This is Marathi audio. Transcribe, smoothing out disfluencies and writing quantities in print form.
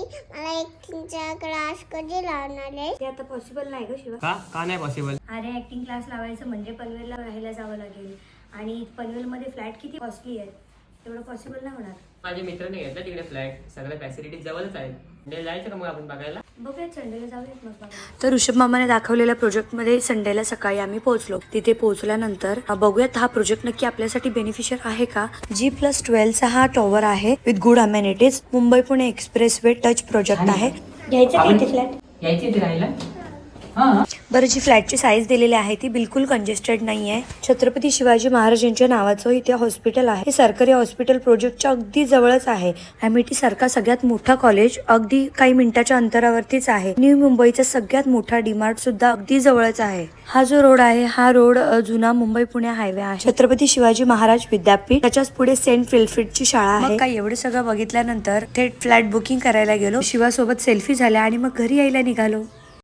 मला ऍक्टिंगचा क्लास कधी लावणार आहे? ते आता पॉसिबल नाही ग शिवा. का नाही पॉसिबल? अरे ऍक्टिंग क्लास लावायचं म्हणजे पनवेलला राहायला जावं लागेल आणि पनवेलमध्ये फ्लॅट किती कॉस्टली आहे, तेवढं पॉसिबल नाही होणार. माझ्या मित्राने घेतला तिकडे फ्लॅट, सगळ्या फॅसिलिटीज जवळच आहेत. म्हणजे जायचं का मग आपण बघायला? बघूयात संडेला जाऊयात मग बघायला. तर ऋषभ मामाने दाखवलेल्या प्रोजेक्टमध्ये संडेला सकाळी आम्ही पोहोचलो. तिथे पोहोचल्यानंतर बघूयात हा प्रोजेक्ट नक्की आपल्यासाठी बेनिफिशियल आहे का. G+12चा हा टॉवर आहे with good amenities. Mumbai Pune express way touch project आहे. घ्यायचं का इथे फ्लॅट? यायची इथे राहायला? बरं, जी फ्लॅटची साईज दिलेली आहे ती बिलकुल कंजेस्टेड नाही आहे. छत्रपती शिवाजी महाराजांच्या नावाचं इथे हॉस्पिटल आहे. हे सरकारी हॉस्पिटल प्रोजेक्टच्या अगदी जवळच आहे. MIT सारखा सगळ्यात मोठा कॉलेज अगदी काही मिनिटाच्या अंतरावरतीच आहे. न्यू मुंबईचा सगळ्यात मोठा डीमार्ट सुद्धा अगदी जवळच आहे. हा जो रोड आहे हा रोड जुना मुंबई पुणे हायवे आहे. छत्रपती शिवाजी महाराज विद्यापीठ, त्याच्याच पुढे सेंट विल्फ्रेडची शाळा आहे. मग काय एवढं सगळं बघितल्यानंतर थेट फ्लॅट बुकिंग करायला गेलो. शिवासोबत सेल्फी झाल्या आणि मग घरी यायला निघालो.